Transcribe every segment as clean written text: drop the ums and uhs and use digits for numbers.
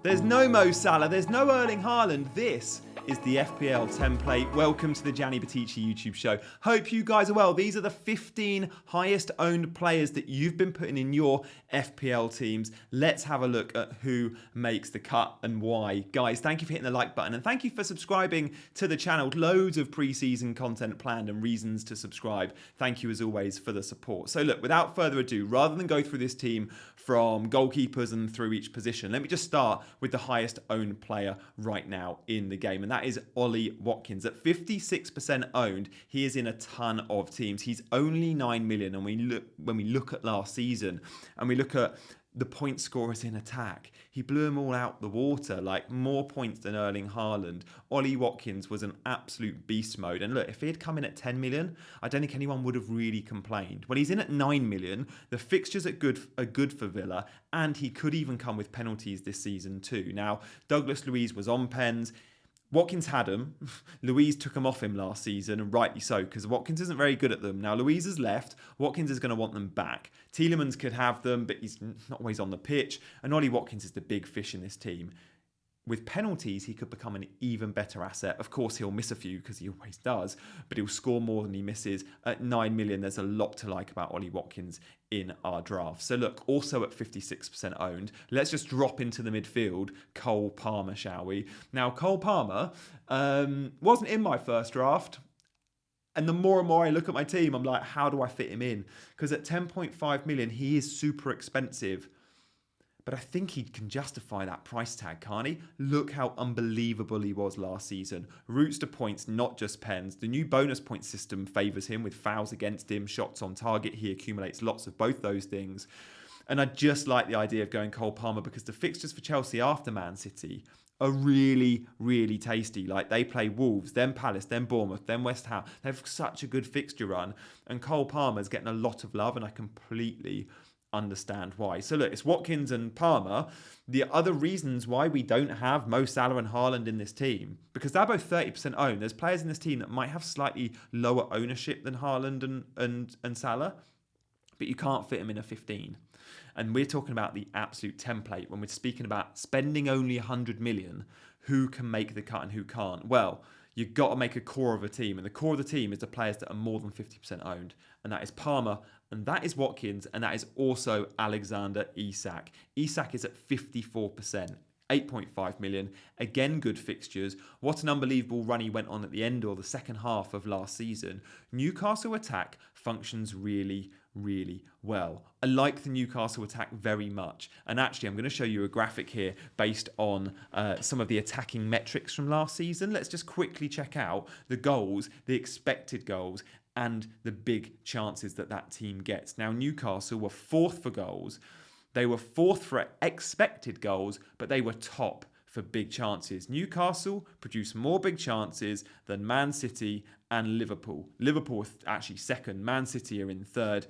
There's no Mo Salah, there's no Erling Haaland. This is the FPL template. Welcome to the Gianni YouTube show. Hope you guys are well. These are the 15 highest owned players that you've been putting in your FPL teams. Let's have a look at who makes the cut and why. Guys, thank you for hitting the like button and thank you for subscribing to the channel. Loads of pre-season content planned and reasons to subscribe. Thank you as always for the support. So look, without further ado, rather than go through this team from goalkeepers and through each position, let me just start with the highest owned player right now in the game, and that is Ollie Watkins. At 56% owned, he is in a ton of teams. He's only 9 million, and when we look at last season and we look at the point scorers in attack, he blew them all out the water, like more points than Erling Haaland. Ollie Watkins was an absolute beast mode. And look, if he had come in at 10 million, I don't think anyone would have really complained. When he's in at 9 million, the fixtures are good for Villa, and he could even come with penalties this season too. Now, Douglas Luiz was on pens. Watkins had them. Luiz took them off him last season, and rightly so, because Watkins isn't very good at them. Now, Luiz has left. Watkins is going to want them back. Tielemans could have them, but he's not always on the pitch. And Ollie Watkins is the big fish in this team. With penalties, he could become an even better asset. Of course, he'll miss a few because he always does, but he'll score more than he misses. At 9 million, there's a lot to like about Ollie Watkins in our draft. So look, also at 56% owned, let's just drop into the midfield. Cole Palmer, shall we? Now, Cole Palmer wasn't in my first draft. And the more and more I look at my team, I'm like, how do I fit him in? Because at 10.5 million, he is super expensive. But I think he can justify that price tag, can't he? Look how unbelievable he was last season. Routes to points, not just pens. The new bonus point system favours him with fouls against him, shots on target. He accumulates lots of both those things. And I just like the idea of going Cole Palmer because the fixtures for Chelsea after Man City are really, really tasty. Like, they play Wolves, then Palace, then Bournemouth, then West Ham. They have such a good fixture run. And Cole Palmer's getting a lot of love, and I completely understand why. So look, it's Watkins and Palmer. The other reasons why we don't have Mo Salah and Haaland in this team, because they're both 30% owned. There's players in this team that might have slightly lower ownership than Haaland and Salah, but you can't fit them in a 15. And we're talking about the absolute template when we're speaking about spending only 100 million. Who can make the cut and who can't? Well, you've got to make a core of a team, and the core of the team is the players that are more than 50% owned, and that is Palmer, and that is Watkins, and that is also Alexander Isak. Isak is at 54%, 8.5 million. Again, good fixtures. What an unbelievable run he went on at the end or the second half of last season. Newcastle attack functions really, really well. I like the Newcastle attack very much. And actually, I'm going to show you a graphic here based on some of the attacking metrics from last season. Let's just quickly check out the goals, the expected goals, and the big chances that team gets. Now, Newcastle were fourth for goals. They were fourth for expected goals, but they were top for big chances. Newcastle produced more big chances than Man City and Liverpool. Liverpool were actually second. Man City are in third.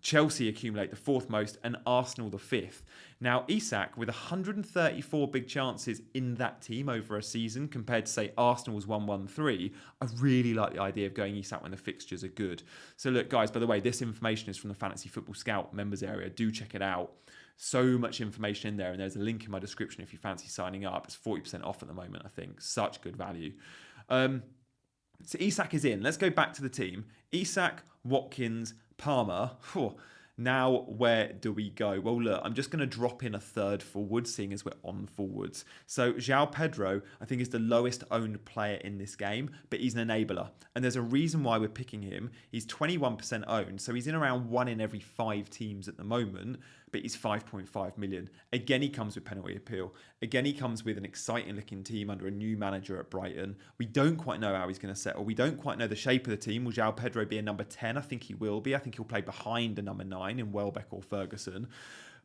Chelsea accumulate the fourth most, and Arsenal the fifth. Now, Isak, with 134 big chances in that team over a season, compared to, say, Arsenal's 113, I really like the idea of going Isak when the fixtures are good. So look, guys, by the way, this information is from the Fantasy Football Scout members area. Do check it out. So much information in there, and there's a link in my description if you fancy signing up. It's 40% off at the moment, I think. Such good value. So Isak is in. Let's go back to the team. Isak, Watkins, Palmer. Now, where do we go? Well, look, I'm just going to drop in a third forward, seeing as we're on forwards. So, João Pedro, I think, is the lowest owned player in this game, but he's an enabler. And there's a reason why we're picking him. He's 21% owned, so he's in around 1 in every 5 teams at the moment, but he's 5.5 million. Again, he comes with penalty appeal. Again, he comes with an exciting looking team under a new manager at Brighton. We don't quite know how he's going to settle. We don't quite know the shape of the team. Will João Pedro be a number 10? I think he will be. I think he'll play behind a number 9 in Welbeck or Ferguson.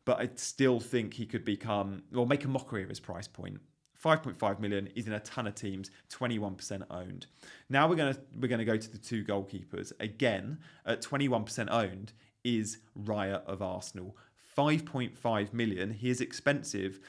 But I still think he could become, or make a mockery of his price point. 5.5 million, he's in a ton of teams, 21% owned. Now we're gonna go to the two goalkeepers. Again, at 21% owned is Raya of Arsenal. 5.5 million. He is expensive,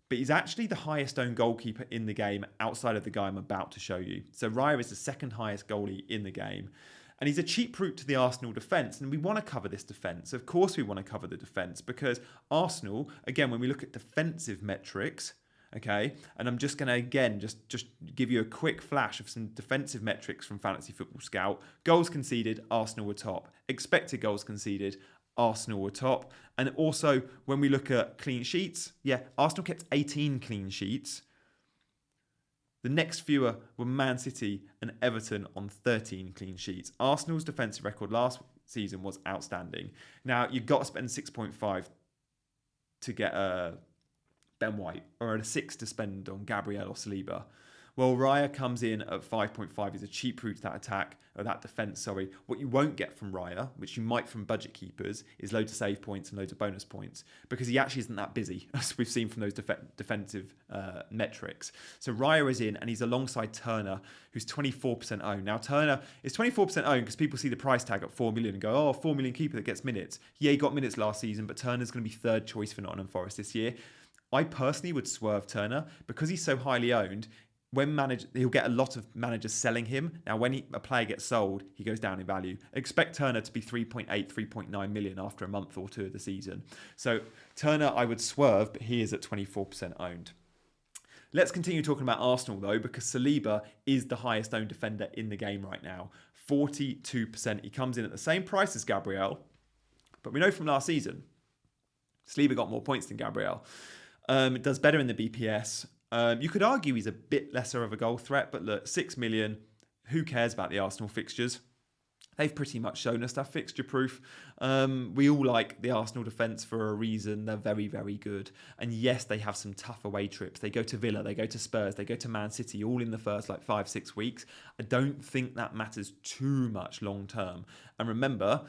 but he's actually the highest owned goalkeeper in the game outside of the guy I'm about to show you. So Raya is the second highest goalie in the game. And he's a cheap route to the Arsenal defence, and we want to cover this defence. Of course we want to cover the defence, because Arsenal, again, when we look at defensive metrics, Okay, and I'm just going to again just give you a quick flash of some defensive metrics from Fantasy Football Scout. Goals conceded, Arsenal were top. Expected goals conceded, Arsenal were top. And also when we look at clean sheets, Arsenal kept 18 clean sheets. The next fewer were Man City and Everton on 13 clean sheets. Arsenal's defensive record last season was outstanding. Now you've got to spend 6.5 to get Ben White, or a 6 to spend on Gabriel or Saliba. Well, Raya comes in at 5.5. He's a cheap route to that attack, or that defence, sorry. What you won't get from Raya, which you might from budget keepers, is loads of save points and loads of bonus points, because he actually isn't that busy, as we've seen from those defensive metrics. So Raya is in, and he's alongside Turner, who's 24% owned. Now, Turner is 24% owned because people see the price tag at 4 million and go, oh, 4 million keeper that gets minutes. Yeah, he got minutes last season, but Turner's going to be third choice for Nottingham Forest this year. I personally would swerve Turner because he's so highly owned. He'll get a lot of managers selling him. Now, when a player gets sold, he goes down in value. Expect Turner to be 3.8, 3.9 million after a month or two of the season. So Turner, I would swerve, but he is at 24% owned. Let's continue talking about Arsenal, though, because Saliba is the highest owned defender in the game right now. 42%. He comes in at the same price as Gabriel, but we know from last season, Saliba got more points than Gabriel. It does better in the BPS. You could argue he's a bit lesser of a goal threat, but look, 6 million, who cares about the Arsenal fixtures? They've pretty much shown us that fixture proof. We all like the Arsenal defence for a reason. They're very, very good. And yes, they have some tough away trips. They go to Villa, they go to Spurs, they go to Man City, all in the first 5-6 weeks. I don't think that matters too much long term. And remember,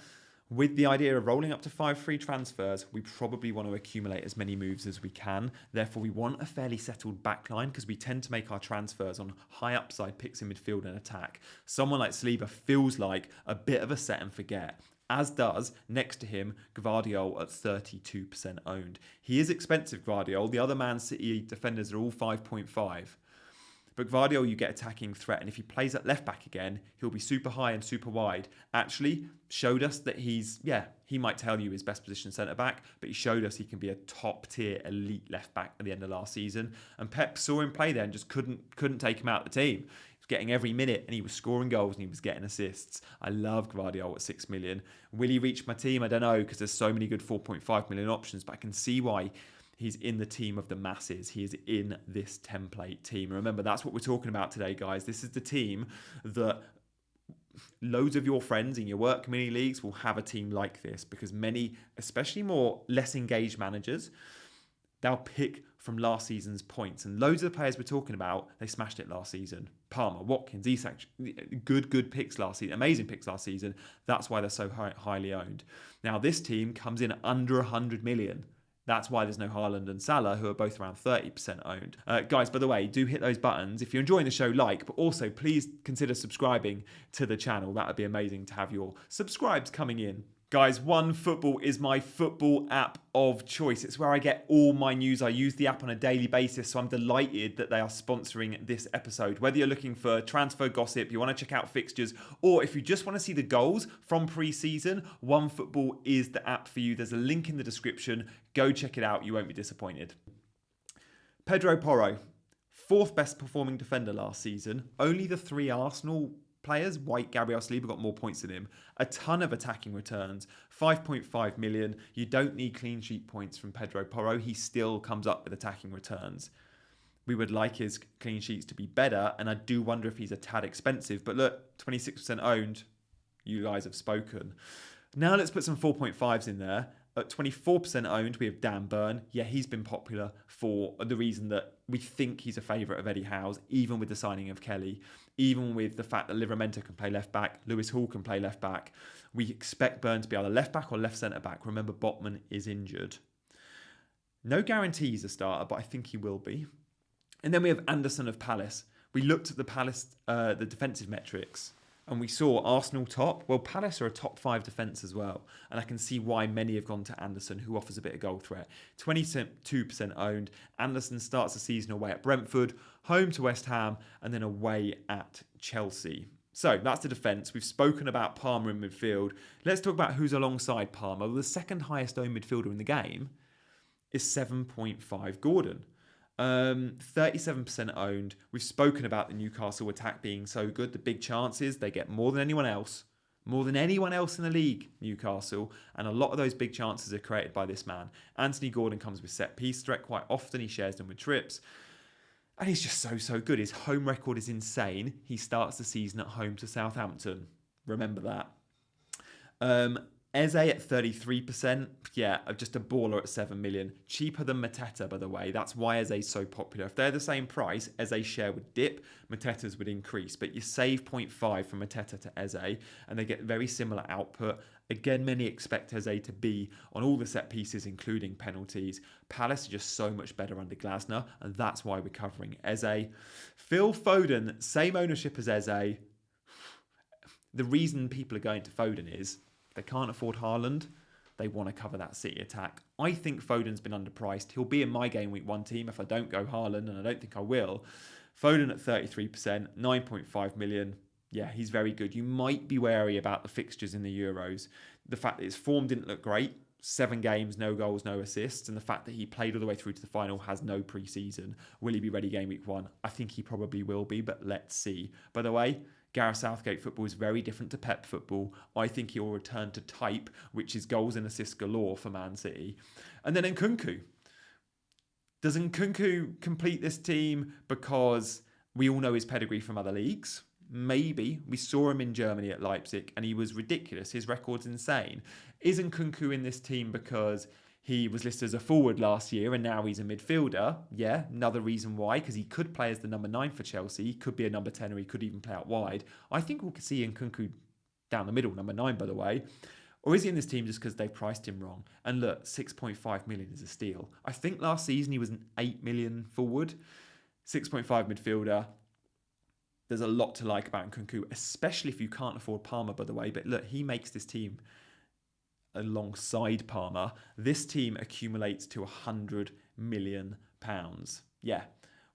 with the idea of rolling up to 5 free transfers, we probably want to accumulate as many moves as we can. Therefore, we want a fairly settled backline because we tend to make our transfers on high upside picks in midfield and attack. Someone like Saliba feels like a bit of a set and forget, as does, next to him, Gvardiol at 32% owned. He is expensive, Gvardiol. The other Man City defenders are all 5.5. But Gvardiol, you get attacking threat, and if he plays at left back again, he'll be super high and super wide. Actually, showed us that he might tell you his best position centre back, but he showed us he can be a top tier elite left back at the end of last season. And Pep saw him play there and just couldn't take him out of the team. He was getting every minute, and he was scoring goals and he was getting assists. I love Gvardiol at 6 million. Will he reach my team? I don't know, because there's so many good 4.5 million options, but I can see why. He's in the team of the masses. He is in this template team. Remember, that's what we're talking about today, guys. This is the team that loads of your friends in your work mini leagues will have a team like this, because many, especially more less engaged managers, they'll pick from last season's points. And loads of the players we're talking about, they smashed it last season. Palmer, Watkins, Isak, good picks last season, amazing picks last season. That's why they're so highly owned. Now, this team comes in under 100 million. That's why there's no Haaland and Salah, who are both around 30% owned. Guys, by the way, do hit those buttons. If you're enjoying the show, like, but also please consider subscribing to the channel. That would be amazing to have your subscribes coming in. Guys, OneFootball is my football app of choice. It's where I get all my news. I use the app on a daily basis, so I'm delighted that they are sponsoring this episode. Whether you're looking for transfer gossip, you want to check out fixtures, or if you just want to see the goals from pre-season, OneFootball is the app for you. There's a link in the description. Go check it out. You won't be disappointed. Pedro Porro, 4th best performing defender last season. Only the 3 Arsenal players, White, Gabriel, Saliba, got more points than him. A ton of attacking returns, 5.5 million. You don't need clean sheet points from Pedro Porro. He still comes up with attacking returns. We would like his clean sheets to be better, and I do wonder if he's a tad expensive. But look, 26% owned. You guys have spoken. Now let's put some 4.5s in there. At 24% owned, we have Dan Burn. Yeah, he's been popular for the reason that we think he's a favourite of Eddie Howe's, even with the signing of Kelly, even with the fact that Livramento can play left back, Lewis Hall can play left back. We expect Burn to be either left back or left centre back. Remember, Botman is injured. No guarantee he's a starter, but I think he will be. And then we have Anderson of Palace. We looked at the defensive metrics, and we saw Arsenal top. Well, Palace are a top 5 defence as well. And I can see why many have gone to Anderson, who offers a bit of goal threat. 22% owned. Anderson starts the season away at Brentford, home to West Ham, and then away at Chelsea. So that's the defence. We've spoken about Palmer in midfield. Let's talk about who's alongside Palmer. Well, the second highest owned midfielder in the game is 7.5 Gordon. 37% owned. We've spoken about the Newcastle attack being so good. The big chances, they get more than anyone else. More than anyone else in the league, Newcastle. And a lot of those big chances are created by this man. Anthony Gordon comes with set-piece threat quite often. He shares them with trips. And he's just so good. His home record is insane. He starts the season at home to Southampton. Remember that. Eze at 33%. Yeah, just a baller at 7 million. Cheaper than Mateta, by the way. That's why Eze's so popular. If they're the same price, Eze's share would dip, Mateta's would increase. But you save 0.5 from Mateta to Eze, and they get very similar output. Again, many expect Eze to be on all the set pieces, including penalties. Palace are just so much better under Glasner, and that's why we're covering Eze. Phil Foden, same ownership as Eze. The reason people are going to Foden is they can't afford Haaland. They want to cover that City attack. I think Foden's been underpriced. He'll be in my game week 1 team if I don't go Haaland, and I don't think I will. Foden at 33%, 9.5 million. Yeah, he's very good. You might be wary about the fixtures in the Euros. The fact that his form didn't look great. 7 games, no goals, no assists. And the fact that he played all the way through to the final, has no pre-season. Will he be ready game week 1? I think he probably will be, but let's see. By the way, Gareth Southgate football is very different to Pep football. I think he'll return to type, which is goals and assists galore for Man City. And then Nkunku. Does Nkunku complete this team because we all know his pedigree from other leagues? Maybe. We saw him in Germany at Leipzig and he was ridiculous. His record's insane. Is Nkunku in this team because he was listed as a forward last year and now he's a midfielder? Yeah, another reason why, because he could play as the number 9 for Chelsea. He could be a number 10 or he could even play out wide. I think we'll see Nkunku down the middle, number 9, by the way. Or is he in this team just because they priced him wrong? And look, 6.5 million is a steal. I think last season he was an 8 million forward, 6.5 midfielder. There's a lot to like about Nkunku, especially if you can't afford Palmer, by the way. But look, he makes this team alongside Palmer. This team accumulates to £100 million. Yeah,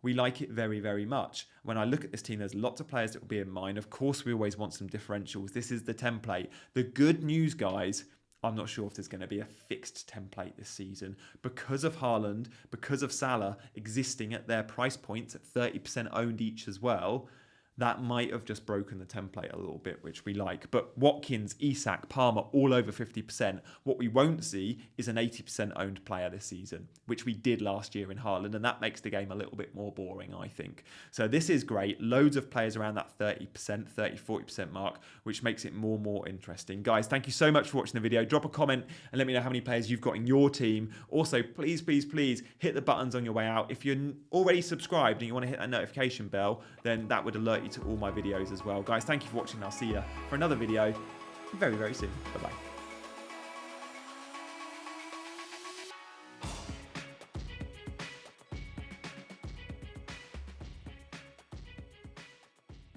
we like it very, very much. When I look at this team, there's lots of players that will be in mind. Of course, we always want some differentials. This is the template. The good news, guys, I'm not sure if there's going to be a fixed template this season because of Haaland, because of Salah existing at their price points at 30% owned each as well. That might have just broken the template a little bit, which we like. But Watkins, Isak, Palmer, all over 50%. What we won't see is an 80% owned player this season, which we did last year in Haaland, and that makes the game a little bit more boring, I think. So this is great. Loads of players around that 30%, 30, 40% mark, which makes it more and more interesting. Guys, thank you so much for watching the video. Drop a comment and let me know how many players you've got in your team. Also, please, please, please hit the buttons on your way out. If you're already subscribed and you want to hit that notification bell, then that would alert you to all my videos as well. Guys, thank you for watching. I'll see you for another video very, very soon. Bye-bye.